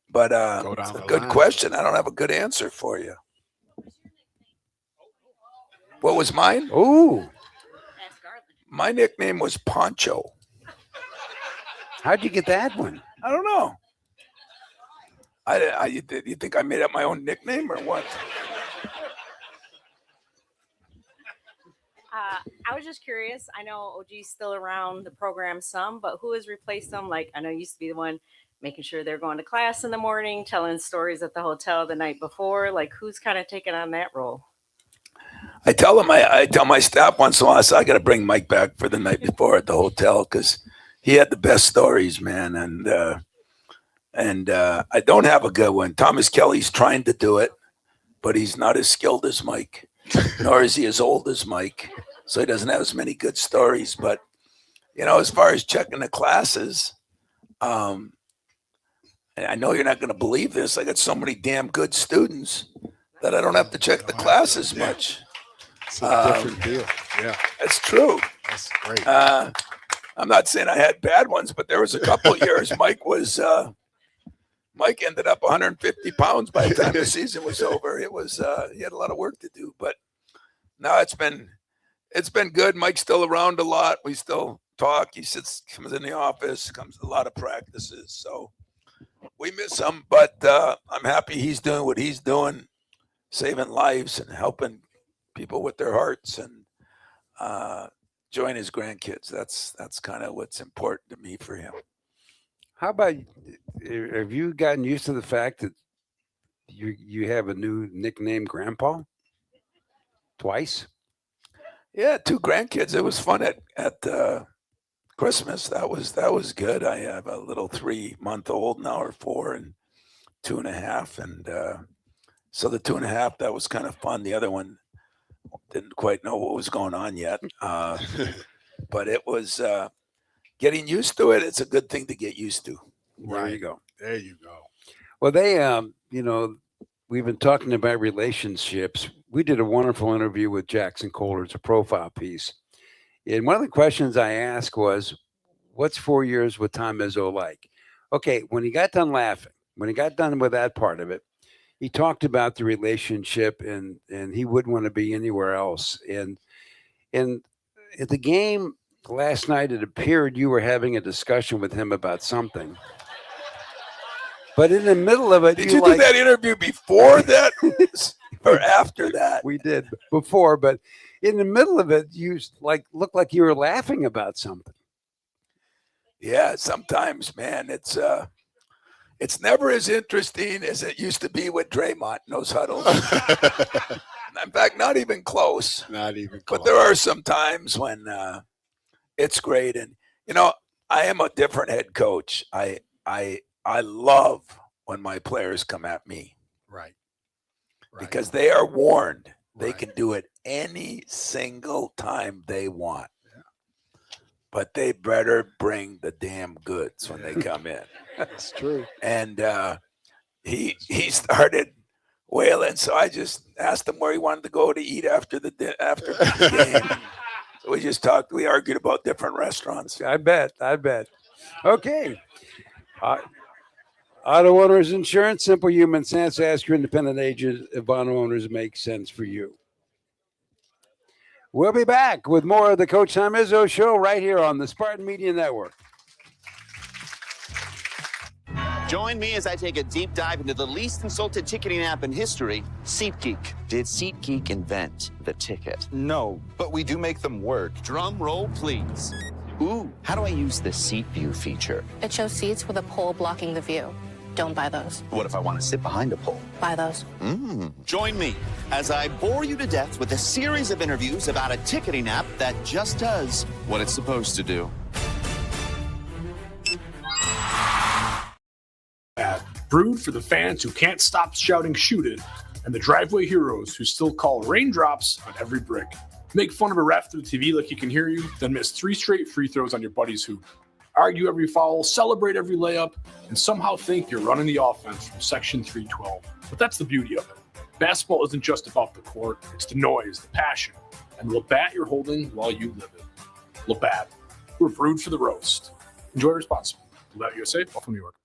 But it's a good question. I don't have a good answer for you. What was mine? Ooh. My nickname was Poncho. How'd you get that one? I don't know. You think I made up my own nickname or what? I was just curious. I know OG's still around the program some, but who has replaced them? Like, I know you used to be the one making sure they're going to class in the morning, telling stories at the hotel the night before. Like, who's kind of taking on that role? I tell my staff once in a while, I got to bring Mike back for the night before at the hotel because he had the best stories, man. And I don't have a good one. Thomas Kelly's trying to do it, but he's not as skilled as Mike, nor is he as old as Mike. So he doesn't have as many good stories. But, as far as checking the classes, and I know you're not going to believe this. I got so many damn good students that I don't have to check the classes much. It's a different deal. Yeah, That's true. that's great. I'm not saying I had bad ones, but there was a couple of years Mike ended up 150 pounds by the time the season was over. It was he had a lot of work to do, but now it's been good. Mike's still around a lot. We still talk. He comes in the office, comes to a lot of practices. So we miss him, but I'm happy he's doing what he's doing, saving lives and helping people with their hearts and join his grandkids. That's kind of what's important to me for him. How about, have you gotten used to the fact that you have a new nickname, Grandpa? Twice? Yeah, 2 grandkids. It was fun at Christmas. That was good. I have a little 3-month-old now, or 4 and 2.5, and so the 2.5, that was kind of fun. The other one didn't quite know what was going on yet, but it was getting used to it. It's a good thing to get used to. There you go. There you go. Well, they, we've been talking about relationships. We did a wonderful interview with Jackson Kohler. It's a profile piece. And one of the questions I asked was, what's 4 years with Tom Izzo like? Okay, when he got done laughing, when he got done with that part of it, he talked about the relationship and he wouldn't want to be anywhere else. And at the game last night, it appeared you were having a discussion with him about something. But in the middle of it, did you do that interview before that or after that? We did before, but in the middle of it, you looked like you were laughing about something. Yeah, sometimes, man, it's never as interesting as it used to be with Draymond in those huddles. In fact, not even close. Not even close. But there are some times when it's great, and I am a different head coach. I love when my players come at me. Right. Because they are warned. They can do it any single time they want. Yeah. But they better bring the damn goods when they come in. That's true. And he started wailing, so I just asked him where he wanted to go to eat after the game. So we just talked. We argued about different restaurants. I bet. Okay. Auto Owners Insurance, simple human sense. Ask your independent agent if auto owners make sense for you. We'll be back with more of the Coach Tom Izzo Show right here on the Spartan Media Network. Join me as I take a deep dive into the least insulted ticketing app in history, SeatGeek. Did SeatGeek invent the ticket? No, but we do make them work. Drum roll, please. Ooh, how do I use the Seat View feature? It shows seats with a pole blocking the view. Don't buy those. What if I want to sit behind a pole? Buy those. Join me as I bore you to death with a series of interviews about a ticketing app that just does what it's supposed to do. Brewed for the fans who can't stop shouting "shoot it," and the driveway heroes who still call raindrops on every brick. Make fun of a ref through the TV like he can hear you, then miss 3 straight free throws on your buddy's hoop. Argue every foul, celebrate every layup, and somehow think you're running the offense from Section 312. But that's the beauty of it. Basketball isn't just about the court, it's the noise, the passion, and the Labatt you're holding while you live it. Labatt, we're brewed for the roast. Enjoy responsibly. Labatt USA, Buffalo, New York.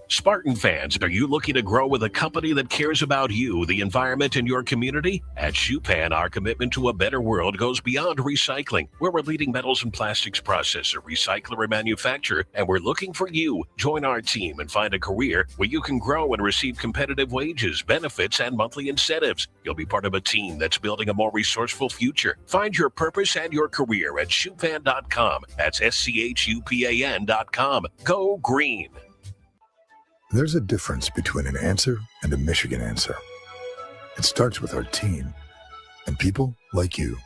Spartan fans, are you looking to grow with a company that cares about you, the environment, and your community? At Shupan, our commitment to a better world goes beyond recycling. We're a leading metals and plastics processor, recycler, and manufacturer, and we're looking for you. Join our team and find a career where you can grow and receive competitive wages, benefits, and monthly incentives. You'll be part of a team that's building a more resourceful future. Find your purpose and your career at Shupan.com. That's SCHUPAN.com. Go green. There's a difference between an answer and a Michigan answer. It starts with our team and people like you.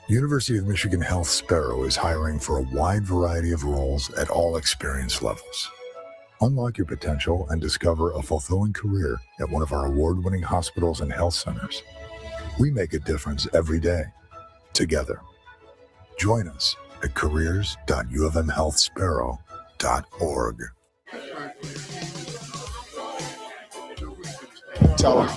University of Michigan Health Sparrow is hiring for a wide variety of roles at all experience levels. Unlock your potential and discover a fulfilling career at one of our award-winning hospitals and health centers. We make a difference every day, together. Join us at careers.ufmhealthsparrow.org. Tell him.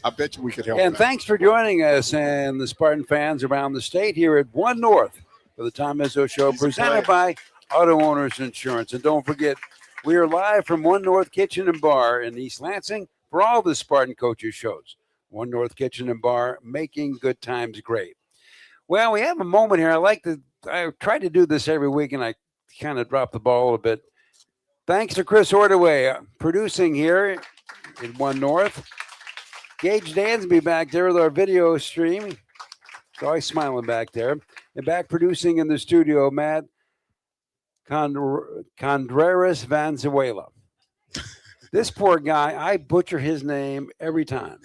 I bet you we could help. And out. thanks for joining us and the Spartan fans around the state here at One North for the Tom Izzo Show, presented by Auto Owners Insurance. And don't forget, we are live from One North Kitchen and Bar in East Lansing for all the Spartan Coaches shows. One North Kitchen and Bar, making good times great. Well, we have a moment here. I try to do this every week, and I kind of dropped the ball a little bit. Thanks to Chris Ordaway, producing here in One North. Gage Dansby back there with our video stream. He's always smiling back there. And back producing in the studio, Matt Contreras Valenzuela. This poor guy, I butcher his name every time.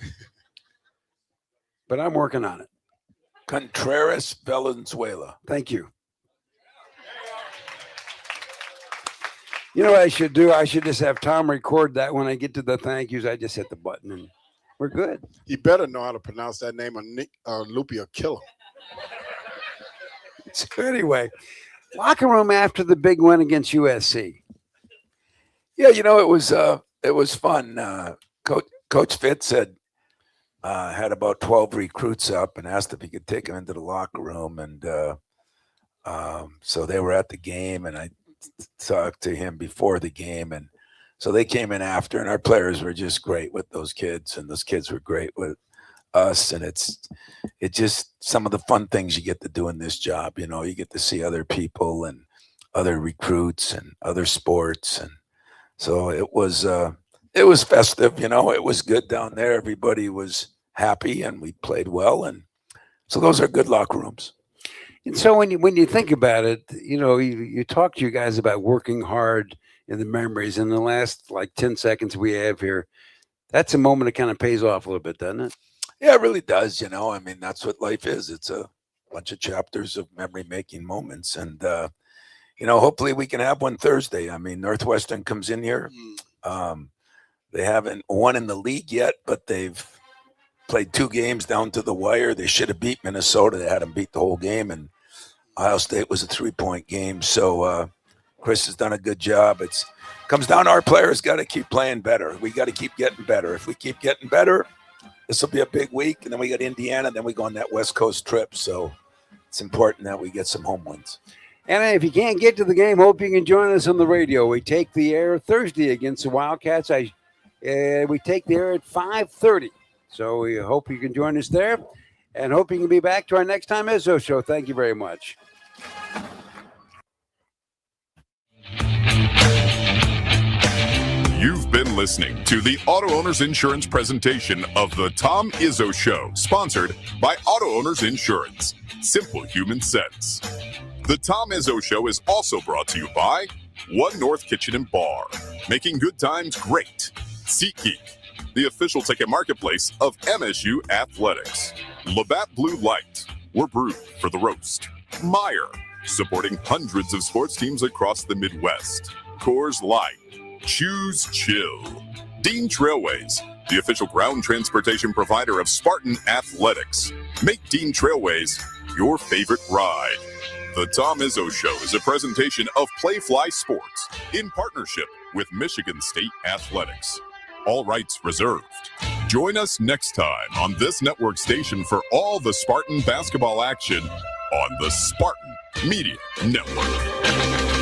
But I'm working on it. Contreras Valenzuela. Thank you. You know what I should do? I should just have Tom record that. When I get to the thank yous, I just hit the button and we're good. He better know how to pronounce that name, or Loopy will kill him. So anyway, locker room after the big win against USC. Yeah, it was fun. Coach Fitz had about 12 recruits up and asked if he could take them into the locker room, and so they were at the game, and I talked to him before the game, and so they came in after, and our players were just great with those kids, and those kids were great with us, and it's just some of the fun things you get to do in this job. You get to see other people and other recruits and other sports, and so it was festive. It was good down there. Everybody was happy, and we played well, and so those are good locker rooms. And so when you think about it, you talk to you guys about working hard in the memories. In the last 10 seconds we have here, that's a moment that kind of pays off a little bit, doesn't it? Yeah, it really does. That's what life is. It's a bunch of chapters of memory-making moments, and hopefully we can have one Thursday. Northwestern comes in here. They haven't won in the league yet, but they've played 2 games down to the wire. They should have beat Minnesota. They had them beat the whole game, and Ohio State was a 3-point game. So Chris has done a good job. It comes down to our players got to keep playing better. We got to keep getting better. If we keep getting better, this will be a big week, and then we got Indiana, and then we go on that West Coast trip. So it's important that we get some home wins. And if you can't get to the game, hope you can join us on the radio. We take the air Thursday against the Wildcats. We take the air at 5:30. So we hope you can join us there, and hope you can be back to our next Tom Izzo Show. Thank you very much. You've been listening to the Auto Owners Insurance presentation of the Tom Izzo Show, sponsored by Auto Owners Insurance. Simple human sense. The Tom Izzo Show is also brought to you by One North Kitchen and Bar, making good times great. SeatGeek, the official ticket marketplace of MSU Athletics. Labatt Blue Light, we're brewed for the roast. Meyer, supporting hundreds of sports teams across the Midwest. Coors Light, choose chill. Dean Trailways, the official ground transportation provider of Spartan Athletics. Make Dean Trailways your favorite ride. The Tom Izzo Show is a presentation of Playfly Sports in partnership with Michigan State Athletics. All rights reserved. Join us next time on this network station for all the Spartan basketball action on the Spartan Media Network.